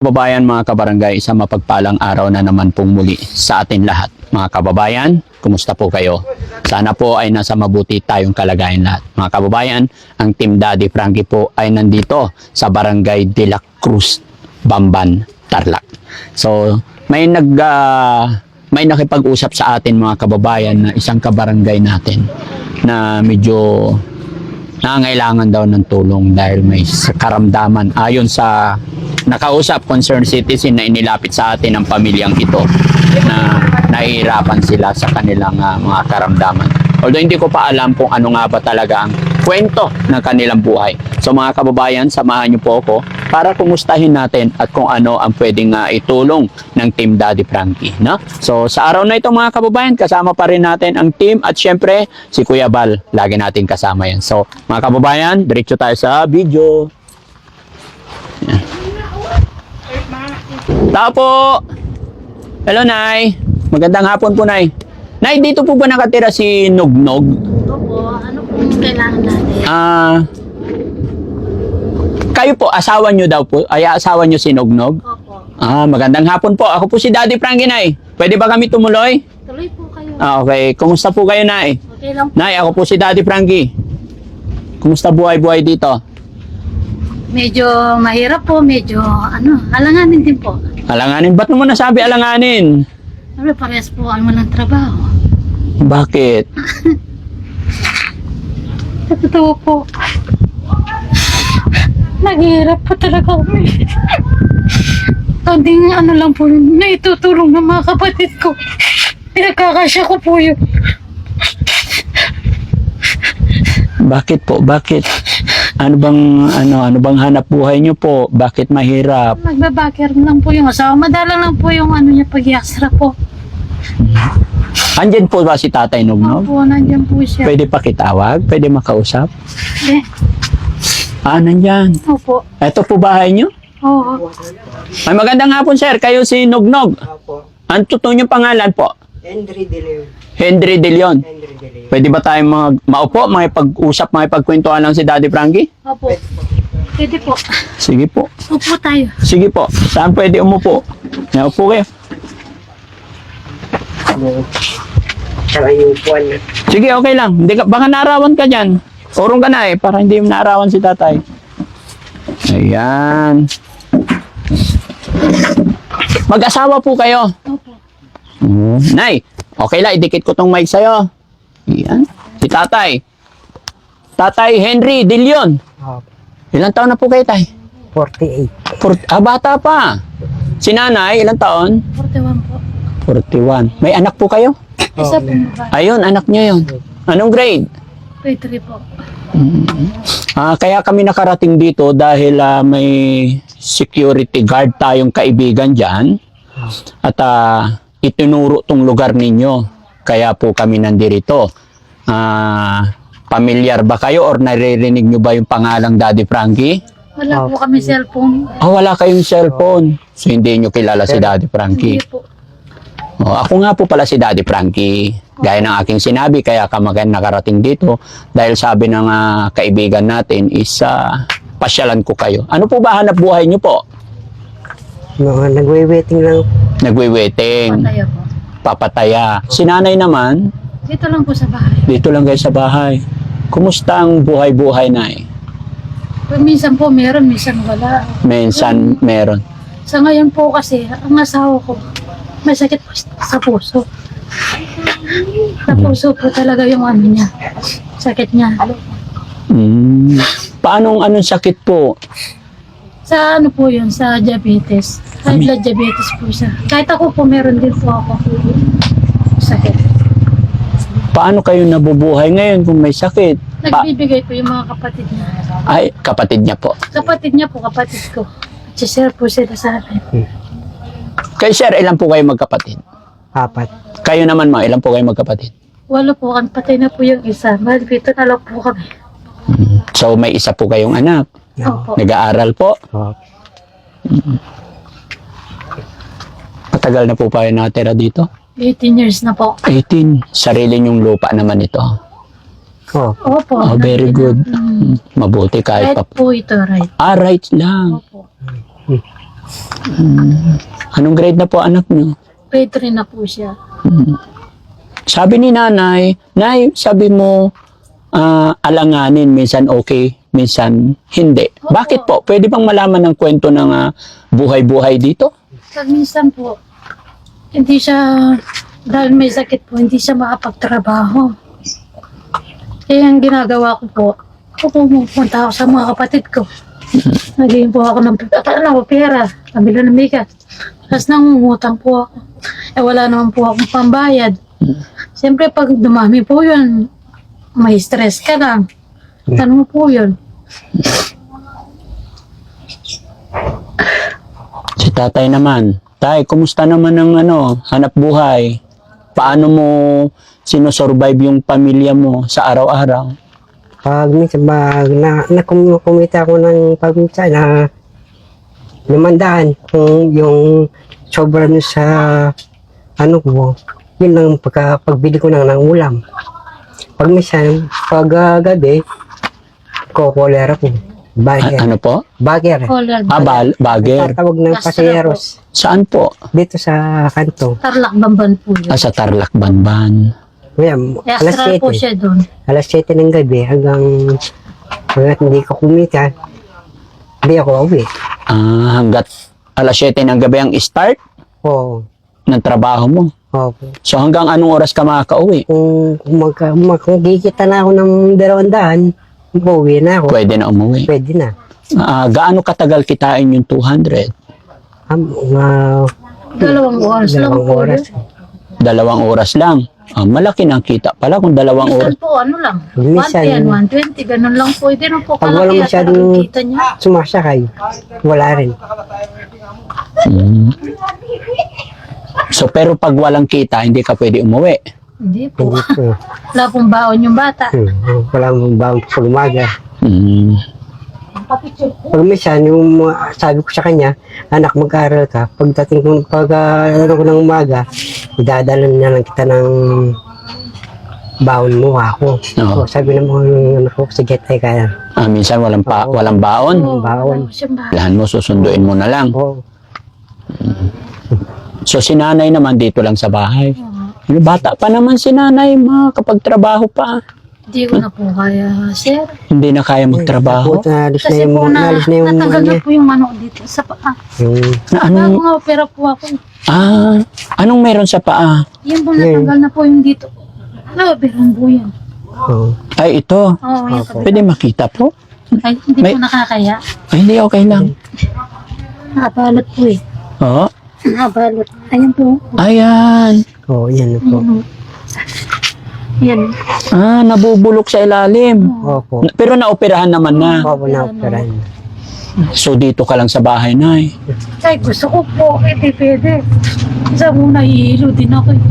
Kababayan, mga kabarangay, isang mapagpalang araw na naman pong muli sa atin lahat. Mga kababayan, kumusta po kayo? Sana po ay nasa mabuti tayong kalagayan lahat. Mga kababayan, ang Team Daddy Frankie po ay nandito sa Barangay de la Cruz, Bamban, Tarlac. So, may nakipag-usap sa atin mga kababayan na isang kabarangay natin na medyo nangangailangan daw ng tulong dahil may karamdaman. Ayon sa nakausap, concerned citizen na inilapit sa atin ang pamilyang ito na nahihirapan sila sa kanilang mga karamdaman. Although hindi ko pa alam kung ano nga ba talaga ang kwento ng kanilang buhay. So mga kababayan, samahan niyo po ako para kumustahin natin at kung ano ang pwedeng itulong ng Team Daddy Frankie. No? So sa araw na ito mga kababayan, kasama pa rin natin ang team at syempre si Kuya Bal. Lagi natin kasama yan. So mga kababayan, diretso tayo sa video. Yan. Tao po! Hello, Nay. Magandang hapon po, Nay. Nay, dito po ba nakatira si Nognog? Opo, ano po kailangan natin? Kayo po, asawa nyo daw po? Ay, asawa nyo si Nognog? Opo. Magandang hapon po. Ako po si Daddy Frankie, Nay. Pwede ba kami tumuloy? Tuloy po kayo. Okay. Kumusta po kayo, Nay? Okay lang po. Nay, ako po si Daddy Frankie. Kumusta buhay-buhay dito? Medyo mahirap po, medyo alanganin din po. Alanganin? Ba't mo nasabi alanganin? Ano, parehas po ang walang trabaho. Bakit? Sa totoo po, naghihirap po talaga kami. Tanding lang po yun, naitutulong ng mga kapatid ko. Pinagkakasya ko po yun. Bakit po? Bakit? Ano bang hanap buhay niyo po? Bakit mahirap? Nagbabakir lang po yung asawa. Madalang lang po yung niya pag-iasra po. Andyan po ba si Tatay Nognog? Opo, nandiyan po siya. Pwede pakitawag? Pwede makausap? Eh, Nandyan. opo. Ito po bahay niyo? Oo. Ay, magandang hapon, sir. Kayo si Nognog. Opo. Ang totoo niyong pangalan po? Henry De Leon. Henry De Leon. Henry De Leon. Pwede ba tayong maupo, makipag-usap, makipagkwentuhan lang si Daddy Frankie? Opo. Pwede po. Sige po. Upo tayo. Sige po. Saan pwede umupo? Upo kayo. Saka yung puwan na. Sige, okay lang. Hindi ka, baka naarawan ka dyan. Urong ka na para hindi mo naarawan si tatay. Ayan. Mag-asawa po kayo. Opo. Nay, okay lang. Idikit ko tong mic sa'yo. Ayan. Si tatay. Tatay Henry De Leon. Opo. Ilang taon na po kayo, tay? 48. Bata pa. Si nanay, ilang taon? 41 po. 41. May anak po kayo? Isa po ba? Ayun, anak niyo yun. Anong grade? Grade 3 po. Kaya kami nakarating dito dahil may security guard tayong kaibigan dyan. At itinuro tong lugar ninyo. Kaya po kami nandirito. Pamilyar ba kayo or naririnig nyo ba yung pangalang Daddy Frankie? Wala po kami cellphone. Wala kayong cellphone. So hindi nyo kilala si Daddy Frankie. Hindi po. Ako nga po pala si Daddy Frankie. Gaya ng aking sinabi, kaya kamagan nakarating dito. Dahil sabi ng kaibigan natin is pasyalan ko kayo. Ano po ba hanap buhay nyo po? Nagwe-waiting lang. Nagwe-waiting. Pataya po. Papataya. Si nanay naman, Dito lang po sa bahay. dito lang kayo sa bahay. Kumusta ang buhay-buhay, nay? Minsan po meron, minsan wala. Minsan meron. Sa ngayon po kasi, ang asawa ko, may sakit po sa puso. Sa puso po talaga yung niya. Sakit niya. Paanong anong sakit po? Sa po yun, sa diabetes. High blood diabetes po siya. Kahit ako po, meron din po ako. Sakit. Paano kayo nabubuhay ngayon kung may sakit? Nagbibigay po yung mga kapatid niya. Ay, kapatid niya po. Kapatid niya po, kapatid ko. Share po sila sa akin. Kay sir, ilan po kayo magkapatid? 4. Kayo naman ilan po kayo magkapatid? Walo po, ang patay na po yung isa. Dito na lang po kami. So may isa po kayong anak. Opo. Nag-aaral po. Opo. Matagal na po pa kayo nakatira dito? 18 years na po. 18. Sarili niyong lupa naman ito. Opo. Very good. Mabuti kahit Right pa. po ito, right. Right lang. Opo. Anong grade na po anak niyo? Grade 3 na po siya. Sabi ni nanay, Nay, sabi mo, alanganin, minsan okay, minsan hindi. Opo. Bakit po? Pwede bang malaman ng kwento ng buhay-buhay dito? Pag minsan po, hindi siya, dahil may sakit po, hindi siya makapagtrabaho. Kaya ang ginagawa ko po, ako pumunta ako sa mga kapatid ko. Naging po ako ng pera, nabila ng bigas. Tapos nangungutang po ako. Eh wala naman po akong pambayad. Siyempre pag dumami po yun, may stress ka lang. Tanong po yun. Si tatay naman. Tay, kumusta naman ang hanap buhay? Paano mo sinosurvive yung pamilya mo sa araw-araw? Pag minsan kumita ako ng pagminsan na 500 kung yung sobra nun sa ko, yun lang pagbili ko ng ulam. Pag minsan, pag gabi, kukulera ko. Bagger. Ano po? Bagger. Color, Bagger. Tatawag ng Castro pasayeros. Saan po? Dito sa kanto. Tarlac Bamban po yun. Sa Tarlac, Banban. Kaya, Eh, alas astral po 7. siya doon. Alas 7 ng gabi hanggang hindi ko kumita, hindi ako uwi. Hanggat alas 7 ng gabi ang start Oo. ng trabaho mo. Opo. So hanggang anong oras ka makakauwi? Kung kikita na ako ng 200, uwi na ako. Pwede na umuwi. Pwede na. Gaano katagal kitain yung 200? 2 oras lang Dalawang po oras. yun. 2 oras lang. Malaki ng kita pala kung 2 oras. Minsan po, ano lang, Minsan- 110, 120, ganun lang po. Hindi na po Pag wala kalaki at masyadong talagang kita niya. sumasakay, wala rin. Mm. So pero pag walang kita, hindi ka pwede umuwi. Hindi po. Hindi po. Wala pong baon yung bata. Wala mong bawang sa umaga. Mm. Pag minsan, sabi ko sa kanya, anak, mag-aaral ka. Pagdating ko, ko ng umaga, idadala na lang kita ng baon mo ako. Oo. So, sabi ng mga anak ko, sige tayo kaya. Minsan walang baon. Oo, baon. wala siyang baon. Lahan mo, susunduin mo na lang. Oo. So si nanay naman dito lang sa bahay. Oo. Bata pa naman si nanay, makakapagtrabaho pa. Hindi ko na po kaya, sir. Hindi na kaya magtrabaho. Nalis na Kasi yung, po nalis na yung natanggal niya. na po yung manok dito sa paa. Yung, Na Bago anong, nga opera po ako. anong meron sa paa? Yun po natanggal na po yung dito. Ano, berong po yan. oo. Ay, ito. Oo, yung Opo. Pwede makita po? Ay, hindi May- po nakakaya. Ay, hindi, okay lang. Nakabalot po eh. Oo. Nakabalot. Ayan po. Ayan. Oo, yan po. Yan. Nabubulok sa ilalim. Opo. Pero naoperahan naman na. Opo, na-operahan. So dito ka lang sa bahay, nay. Ay, gusto ko po. Hindi pwede. Sa muna, hihilo din ako eh.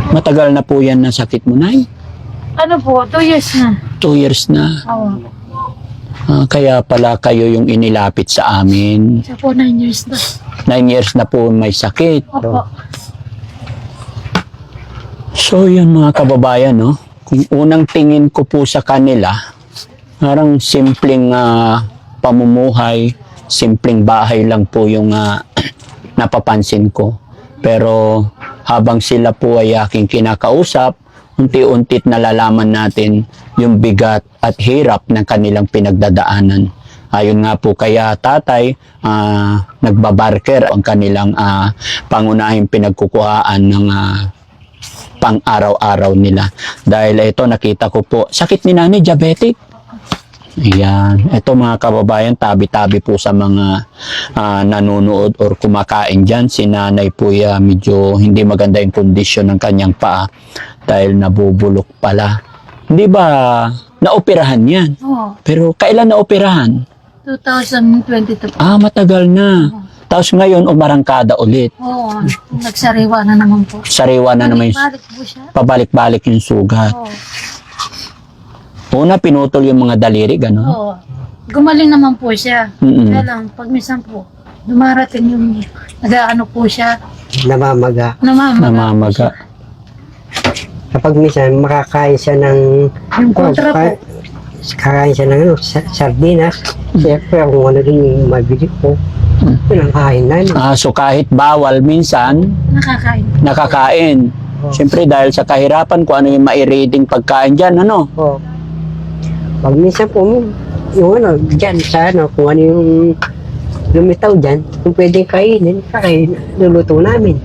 Matagal na po yan na sakit mo, nay. Ano po, 2 years na. 2 years na. Oo. Kaya pala kayo yung inilapit sa amin. Siya po 9 years na. 9 years na po may sakit. Opo. So yun mga kababayan, no? Kung unang tingin ko po sa kanila, parang simpleng pamumuhay, simpleng bahay lang po yung napapansin ko. Pero habang sila po ay aking kinakausap, unti-untit nalalaman natin yung bigat at hirap ng kanilang pinagdadaanan. Ayon nga po kaya tatay, nagbabarker ang kanilang pangunahing pinagkukuhaan ng pang-araw-araw nila. Dahil ito nakita ko po, sakit ni nanay, diabetic. Ayan. Ito mga kababayan, tabi-tabi po sa mga nanonood or kumakain dyan. Si nanay po medyo hindi maganda yung kondisyon ng kanyang paa dahil nabubulok pala. Hindi ba naoperahan yan? Oo. Pero kailan naoperahan? 2022 po. Matagal na. Tapos ngayon, umarangkada ulit. Oo. Nagsariwa na naman po. Sariwa na naman yung, Balik po siya. pabalik-balik yung sugat. Oo. Una, pinutol yung mga daliri, gano'n. Oo. Gumaling naman po siya. Mm-mm. Kaya lang, pag minsan po, dumarating yung nag-ano po siya, Namamaga. Namamaga. Kapag minsan, makakain siya ng Yung kontra po. kakain siya ng sardinas. Siyempre, kung ano rin yung mabili ko, yun ang kain namin. So kahit bawal, minsan, Nakakain. nakakain. Siyempre, dahil sa kahirapan, kung ano yung mai-rating pagkain dyan, ano? Oo. Pag minsan po, yung ano, dyan sa ano, kung ano yung lumitaw dyan, kung pwedeng kainin, luluto namin.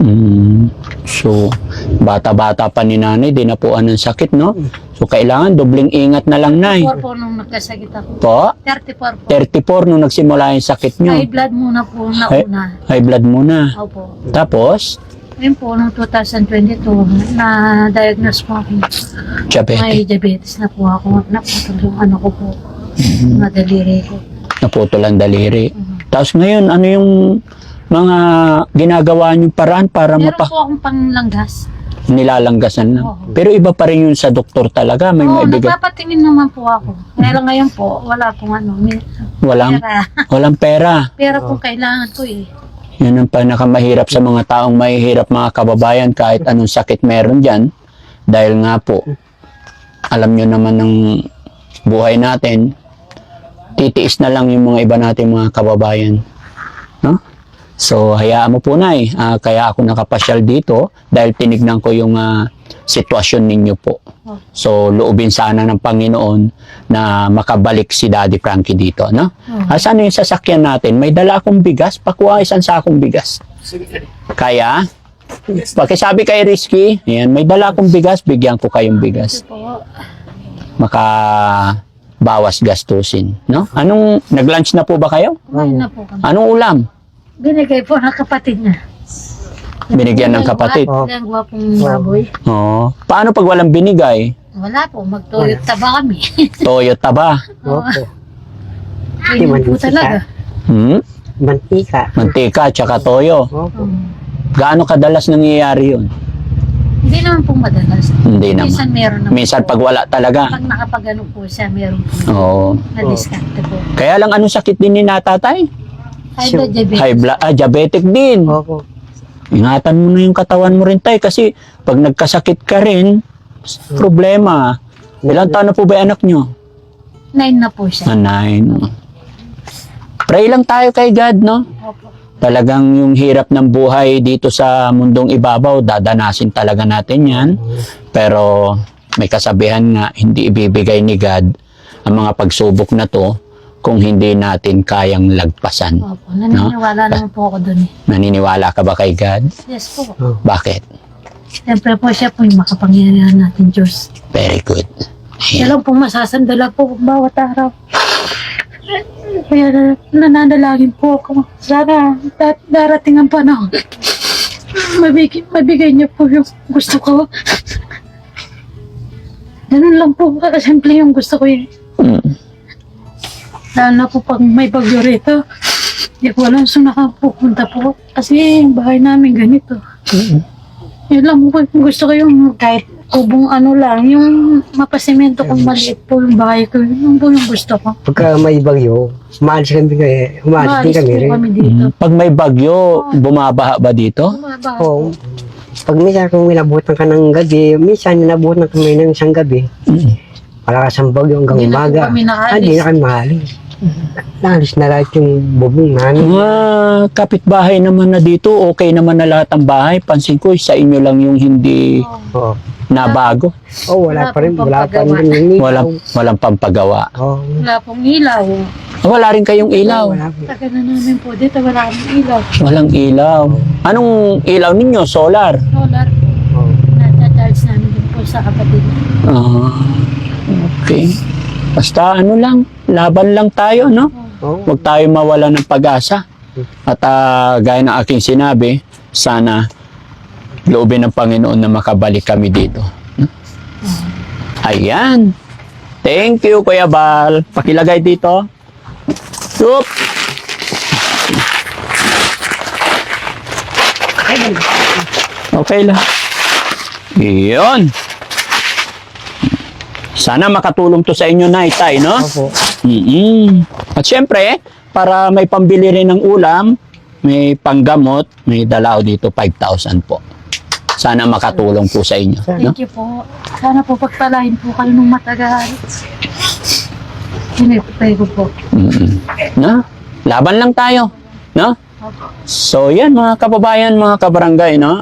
So, bata-bata pa ni nanay, di na po ng sakit, no? So, kailangan dobling ingat na lang, nay. 34 po nung nagkasakit ako. Po? 34 po. 34 nung nagsimula yung sakit nyo. High blood muna po nauna. High blood muna. Opo. Tapos, Ngayon po, noong 2022, na-diagnose po ako. May diabetic. diabetes na po ako. Naputol yung ano ko po. Mga daliri ko. Naputol ang daliri. Tapos ngayon, ano yung mga ginagawa nyo paraan para Meron po akong panglanggas. nilalanggasan lang? Oo. Pero iba pa rin yun sa doktor talaga. May Oo, maibigay. nagpapatingin naman po ako. Kaya lang ngayon po, wala pong ano. Walang, Pera. walang pera. Pera po kailangan ko eh. Yun ang pinakamahirap sa mga taong mahihirap, mga kababayan, kahit anong sakit meron dyan. Dahil nga po, alam nyo naman ng buhay natin, titiis na lang yung mga iba natin mga kababayan. No? So, hayaan mo po, Nay. Kaya ako nakapasyal dito dahil tinignan ko yung sitwasyon ninyo po. So, loobin sana ng Panginoon na makabalik si Daddy Frankie dito, no? Saan yung sasakyan natin? May dala akong bigas. Pakuha isang sakong bigas. Kaya? Pakisabi kay Rizky, ayan, may dala akong bigas, bigyan ko kayong bigas. Po. Makabawas gastusin, no? Nag-lunch na po ba kayo? Kumain na po kami. Anong ulam? Binigay po ng kapatid niya. Binigyan ng kapatid. Ang gwapong baboy. Oo. Paano pag walang binigay? Wala po, magtuyot taba kami. Toyota ba? Opo. Yun po talaga. Mantika. Mantika, tsaka toyo. Opo. Gaano kadalas nangyayari yun? Hindi naman po madalas. Hindi naman. Minsan meron naman Minsan po. pag wala talaga. Pag nakapagano po siya, meron po. Oo. Na-discount po. Kaya lang anong sakit din ni natatay? High blood diabetes. High blood, diabetic din. Opo. Ingatan mo na yung katawan mo rin, tay, kasi pag nagkasakit ka rin, problema. Ilang taon na po ba yung anak nyo? 9 na po siya. 9. Pray lang tayo kay God, no? Opo. Talagang yung hirap ng buhay dito sa mundong ibabaw, dadanasin talaga natin yan. Pero may kasabihan nga, hindi ibibigay ni God ang mga pagsubok na to kung hindi natin kayang lagpasan. Opo. Naniniwala naman po ako dun eh. Naniniwala ka ba kay God? Yes po. Bakit? Siyempre po siya po yung makapangyarihan natin, Diyos. Very good. Siya lang po masasandala po bawat araw. Kaya nananalangin po ako. Sana darating ang panahon. Mabigay niya po yung gusto ko. Ganun lang po. Simple yung gusto ko yun. Lalo na po pag may bagyo rito. Hindi ko alam saan nakapupunta po. Kasi yung bahay namin ganito. Yun lang po. Gusto ko yung kahit kubong ano lang. Yung mapasimento kung maliit po yung bahay ko. Yun po yung gusto ko. Pagka may bagyo, umaalis din kami rin. po kami dito. Pag may bagyo, bumabaha ba dito? Bumaba. Oo. Pag minsan kung inabutan ka ng gabi, minsan inabutan kami ng isang gabi. Malakas ang bagyo hanggang Hindi na po umaga. kami nakaalis. Hindi na kami maalis. Naalis na lahat yung bubong namin. Mga kapitbahay naman na dito, okay naman na lahat ang bahay. Pansin ko, sa inyo lang yung hindi Oo. nabago. Oh, wala pa rin. pong Wala pa pampagawa. rin. Walang pampagawa. Oo. Wala pong ilaw. Wala rin kayong ilaw. Wala pa. Taga na namin po dito. Wala kaming ilaw. Walang ilaw. Anong ilaw ninyo? Solar? Solar po. Oo. Nata-charge namin din po sa kapatid. Okay. Basta ano lang, laban lang tayo, no? Oo. Huwag tayo mawala ng pag-asa. At gaya ng aking sinabi, sana loobin ng Panginoon na makabalik kami dito. Ayan. Thank you, Kuya Bal. Pakilagay dito. Sup! Okay lang. Iyon. Sana makatulong to sa inyo, Nay, Tay, no? Opo. At syempre, para may pambili rin ng ulam, may panggamot, may dalao dito 5,000 po. Sana makatulong po sa inyo. No? Thank you po. Sana po pagpalain po kayo ng matagal. Pinipatay ko po. No? Laban lang tayo, no? So yan mga kababayan, mga kabarangay, no?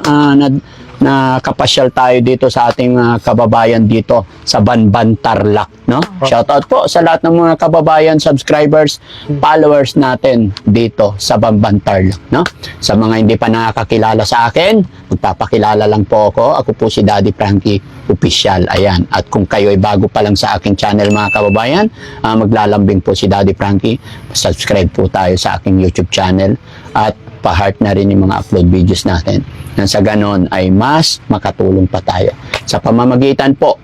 Nakapasyal tayo dito sa ating kababayan dito sa Banban Tarlac, no? Shoutout po sa lahat ng mga kababayan, subscribers, followers natin dito sa Banban Tarlac, no? Sa mga hindi pa nakakakilala sa akin, magpapakilala lang po ako. Ako po si Daddy Frankie Official. Ayan. At kung kayo ay bago pa lang sa aking channel mga kababayan, maglalambing po si Daddy Frankie. Subscribe po tayo sa aking YouTube channel at pa-heart na rin yung mga upload videos natin. Nang sa ganon ay mas makatulong pa tayo. Sa pamamagitan po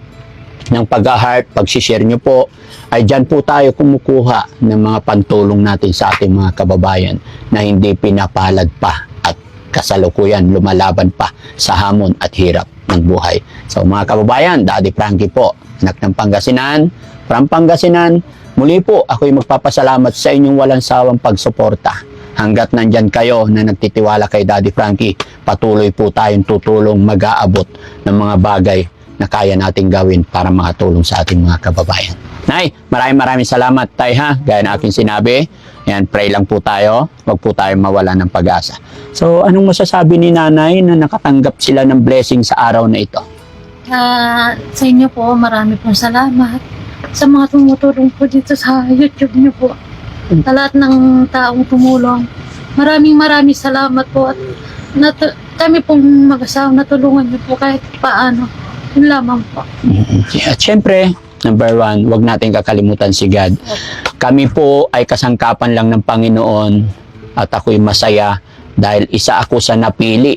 ng pag-heart, pag-share nyo po, ay dyan po tayo kumukuha ng mga pantulong natin sa ating mga kababayan na hindi pinapalad pa at kasalukuyan lumalaban pa sa hamon at hirap ng buhay. So mga kababayan, Daddy Frankie po, anak ng Pangasinan, from Pangasinan, muli po ako'y magpapasalamat sa inyong walang sawang pagsuporta. Hanggat nandyan kayo na nagtitiwala kay Daddy Frankie, patuloy po tayong tutulong mag-aabot ng mga bagay na kaya nating gawin para makatulong sa ating mga kababayan. Nay, maraming salamat, Tay, ha? Gaya na aking sinabi, yan, pray lang po tayo, wag po tayo mawala ng pag-asa. So, anong masasabi ni Nanay na nakatanggap sila ng blessing sa araw na ito? Sa inyo po, marami pong salamat. Sa mga tumutulong po dito sa YouTube niyo po. Sa lahat ng taong tumulong. Maraming salamat po. At kami pong mag-asawa natulungan niyo po kahit paano. Yun lamang po. At syempre, number one, wag natin kakalimutan si God. Kami po ay kasangkapan lang ng Panginoon at ako'y masaya dahil isa ako sa napili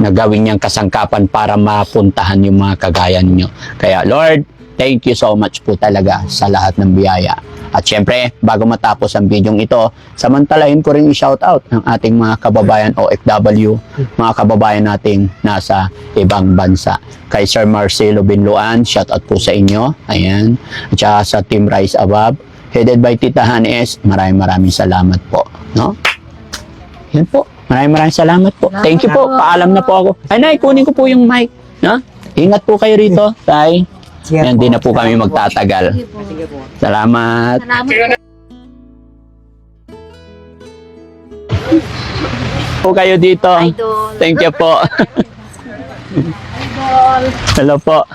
na gawin niyang kasangkapan para mapuntahan yung mga kagaya ninyo. Kaya Lord, thank you so much po talaga sa lahat ng biyaya. At syempre, bago matapos ang bidyong ito, samantalahin ko rin i-shoutout ang ating mga kababayan OFW, mga kababayan nating nasa ibang bansa. Kay Sir Marcelo Binluan, shoutout po sa inyo. Ayan. At saka sa Team Rise Above, headed by Tita Hanes, maraming salamat po. No? Yan po. Maraming salamat po. Thank you po. Paalam na po ako. Ay, Nay, kunin ko po yung mic. No? Ingat po kayo rito, Tay. Yan, di na po kami magtatagal. Salamat. Salamat Po kayo dito. Idol. Thank you po. Idol. Hello po.